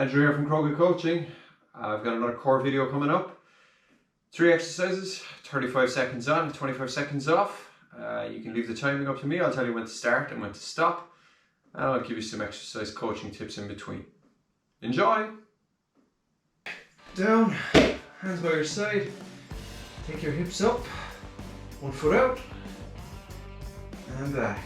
Andrew here from Kroger Coaching. I've got another core video coming up. 3 exercises, 35 seconds on, 25 seconds off. You can leave the timing up to me. I'll tell you when to start and when to stop. And I'll give you some exercise coaching tips in between. Enjoy! Down, hands by your side. Take your hips up. 1 foot out. And back.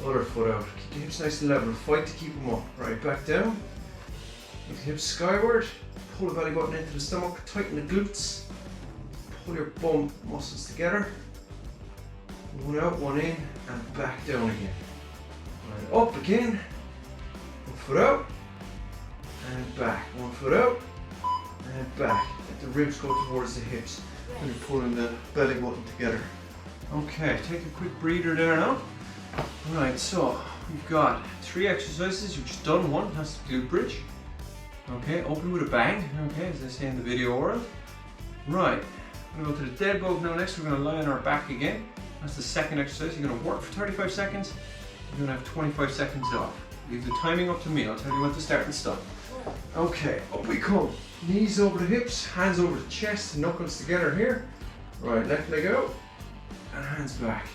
Other foot out. Keep the hips nice and level. Fight to keep them up. Right, back down. With the hips skyward. Pull the belly button into the stomach. Tighten the glutes. Pull your bum muscles together. 1 out, 1 in, and back down again. Right, up again. 1 foot out. And back. 1 foot out. And back. Let the ribs go towards the hips. And you're pulling the belly button together. Okay, take a quick breather there now. Right, so we've got 3 exercises. You've just done one. That's the glute bridge. Okay, open with a bang. Okay, as they say in the video world. Right, we're going to go to the Deadbug now. Next, we're going to lie on our back again. That's the second exercise. You're going to work for 35 seconds. You're going to have 25 seconds off. Leave the timing up to me. I'll tell you when to start and stop. Okay, up we come. Knees over the hips, hands over the chest, knuckles together here. Right, left leg out, and hands back.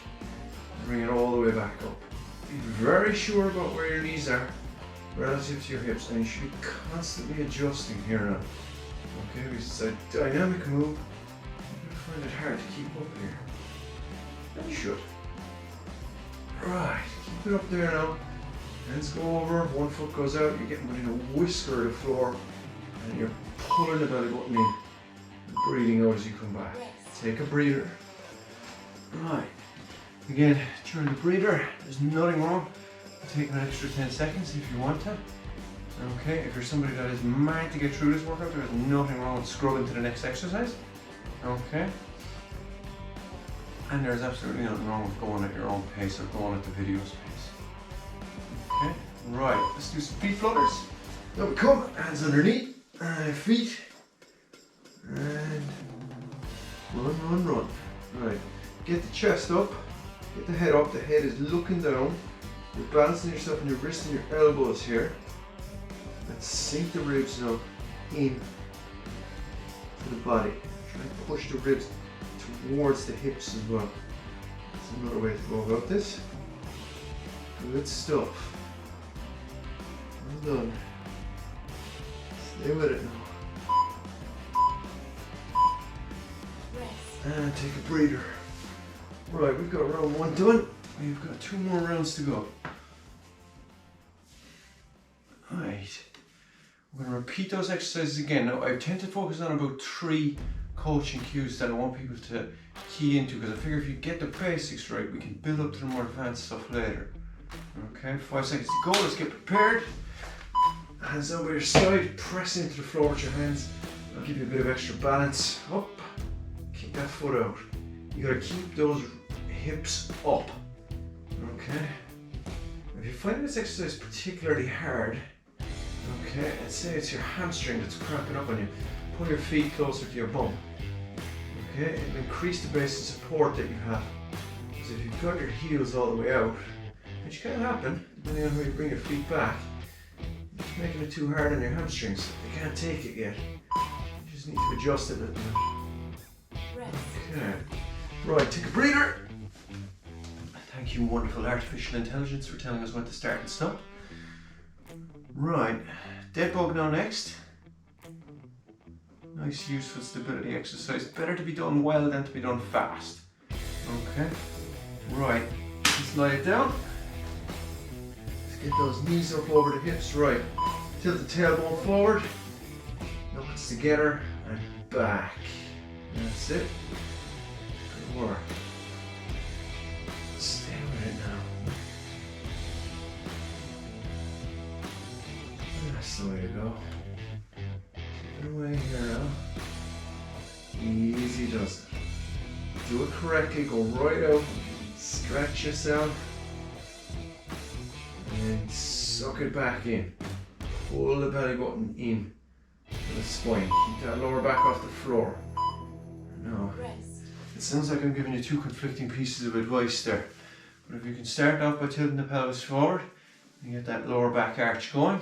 Bring it all the way back up. Be very sure about where your knees are relative to your hips, and you should be constantly adjusting here now. Okay, it's a dynamic move. You're going to find it hard to keep up here. And you should. Right, keep it up there now. Hands go over, 1 foot goes out, you're getting within a whisker of the floor, and you're pulling the belly button in, and breathing out as you come back. Take a breather. Right, again, during the breather, there's nothing wrong with taking an extra 10 seconds if you want to. Okay, if you're somebody that is mad to get through this workout, there's nothing wrong with scrubbing to the next exercise. Okay. And there's absolutely nothing wrong with going at your own pace or going at the video's pace. Okay, right, let's do some feet flutters. Now we come, hands underneath, feet, and run. Right, get the chest up, get the head up, the head is looking down. You're balancing yourself on your wrists and your elbows here. Let's sink the ribs now in to the body. Try and push the ribs towards the hips as well. That's another way to go about this. Good stuff. Well done. Stay with it now. And take a breather. Right, we've got round 1 done. We've got 2 more rounds to go. Right. We're going to repeat those exercises again. Now, I tend to focus on about 3 coaching cues that I want people to key into, because I figure if you get the basics right, we can build up to the more advanced stuff later. Okay, 5 seconds to go. Let's get prepared. Hands down by your side, press into the floor with your hands. I'll give you a bit of extra balance. Up, kick that foot out. You gotta keep those hips up. Okay. If you find this exercise particularly hard, okay, and say it's your hamstring that's cramping up on you, pull your feet closer to your bum. Okay, and increase the base of support that you have. Because if you've got your heels all the way out, which can happen, depending on how you bring your feet back, you're just making it too hard on your hamstrings. They can't take it yet. You just need to adjust it a little bit. Okay. Right, take a breather. Thank you, wonderful artificial intelligence, for telling us when to start and stop. Right, Deadbug now next. Nice useful stability exercise. Better to be done well than to be done fast. Okay. Right, let's lie it down. Let's get those knees up over the hips. Right, tilt the tailbone forward. Knuckles together and back. That's it. Good work. Stay with it now. That's the way to go. Keep it away here now. Easy does it. Do it correctly, go right out, stretch yourself, and suck it back in. Pull the belly button in to the spine. Keep that lower back off the floor. Now, it sounds like I'm giving you 2 conflicting pieces of advice there. But if you can start off by tilting the pelvis forward and get that lower back arch going,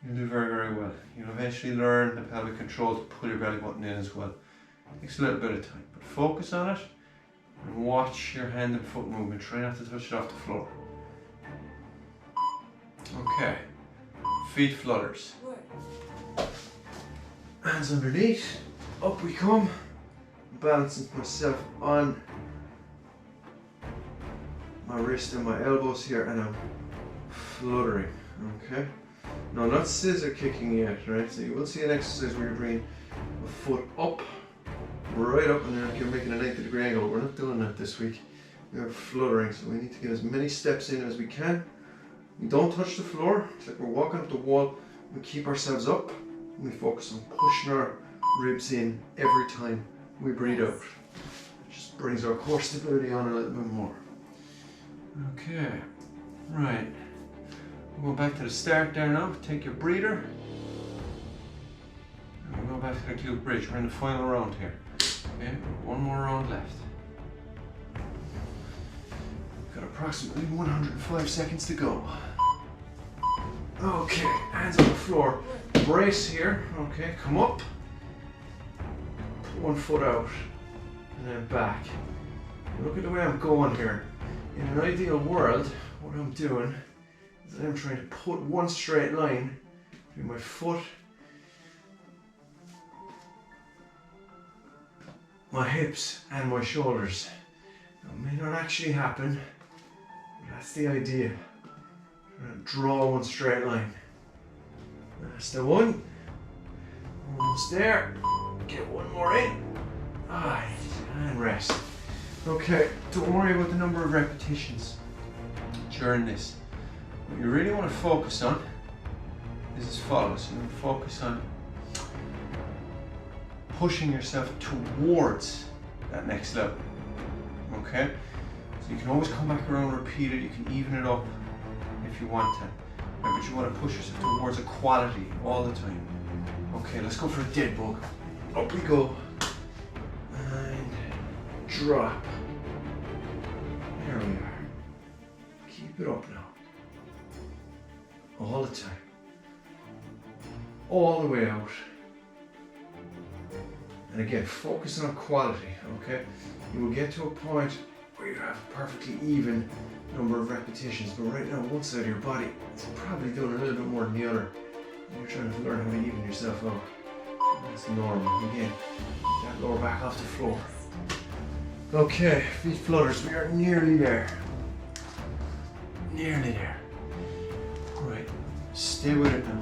You'll do very, very well. You'll eventually learn the pelvic control to pull your belly button in as well. It takes a little bit of time, but focus on it and watch your hand and foot movement. Try not to touch it off the floor. Okay, feet flutters. Hands underneath, up we come. Balancing myself on my wrist and my elbows here, and I'm fluttering. Okay. No, not scissor kicking yet, right? So you will see an exercise where you're bringing a foot up, right up, and then you're making a 90-degree angle. We're not doing that this week. We are fluttering, so we need to get as many steps in as we can. We don't touch the floor. It's like we're walking up the wall. We keep ourselves up, and we focus on pushing our ribs in every time we breathe out. It just brings our core stability on a little bit more. Okay, right. We'll go back to the start there now. Take your breather. And we'll go back to the glute bridge. We're in the final round here. Okay, one more round left. We've got approximately 105 seconds to go. Okay, hands on the floor. Brace here. Okay, come up. Put one foot out. And then back. Look at the way I'm going here. In an ideal world, what I'm doing is I'm trying to put one straight line between my foot, my hips, and my shoulders. Now, it may not actually happen, but that's the idea. Trying to draw one straight line. That's the one. Almost there. Get one more in. Alright, and rest. Okay, don't worry about the number of repetitions during this. What you really want to focus on is as follows. You want to focus on pushing yourself towards that next level. Okay? So you can always come back around and repeat it. You can even it up if you want to. But you want to push yourself towards a quality all the time. Okay, let's go for a dead bug. Up we go. And drop. There we are. Keep it up now. All the time. All the way out. And again, focus on quality, okay? You will get to a point where you have a perfectly even number of repetitions, but right now, one side of your body is probably doing a little bit more than the other. And you're trying to learn how to even yourself out. That's normal. Again, get that lower back off the floor. Okay, feet flutters, we are nearly there. Nearly there. Right, stay with it now.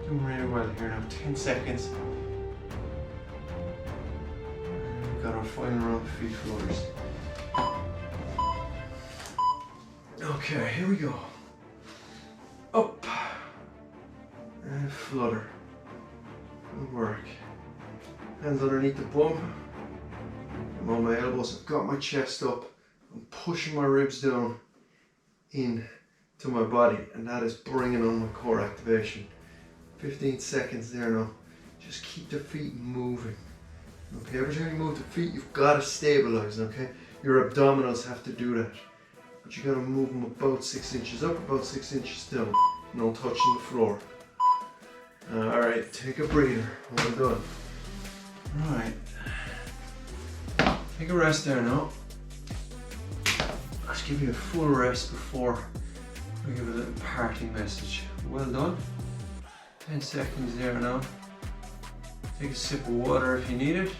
Doing really well here now, 10 seconds. And we've got our final round of feet floaters. Okay, here we go. Up. And flutter. Good work. Hands underneath the bum. I'm on my elbows, I've got my chest up. I'm pushing my ribs down in to my body, and that is bringing on my core activation. 15 seconds there now. Just keep the feet moving. Okay, every time you move the feet, you've got to stabilize, okay? Your abdominals have to do that. But you got to move them about 6 inches up, about 6 inches down. No touching the floor. Alright, take a breather. Well done. Right. Take a rest there now. I'll give you a full rest before I give a little parting message. Well done. 10 seconds there now. Take a sip of water if you need it.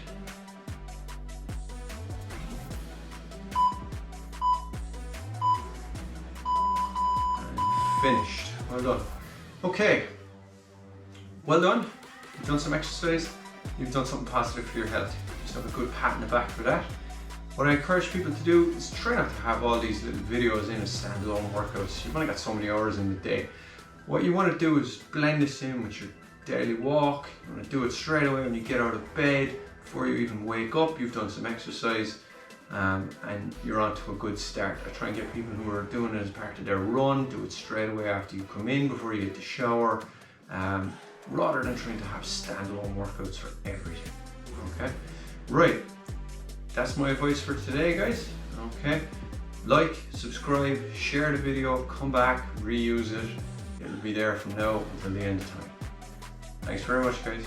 And finished. Well done. Okay. Well done. You've done some exercise. You've done something positive for your health. Just have a good pat in the back for that. What I encourage people to do is try not to have all these little videos in as standalone workouts. You've only got so many hours in the day. What you want to do is blend this in with your daily walk. You want to do it straight away when you get out of bed, before you even wake up. You've done some exercise and you're on to a good start. I try and get people who are doing it as part of their run, do it straight away after you come in, before you get to shower, rather than trying to have standalone workouts for everything. Okay, right. That's my advice for today, guys. Okay, Like, subscribe, share the video, come back, reuse it. It'll be there from now until the end of time. Thanks very much, guys.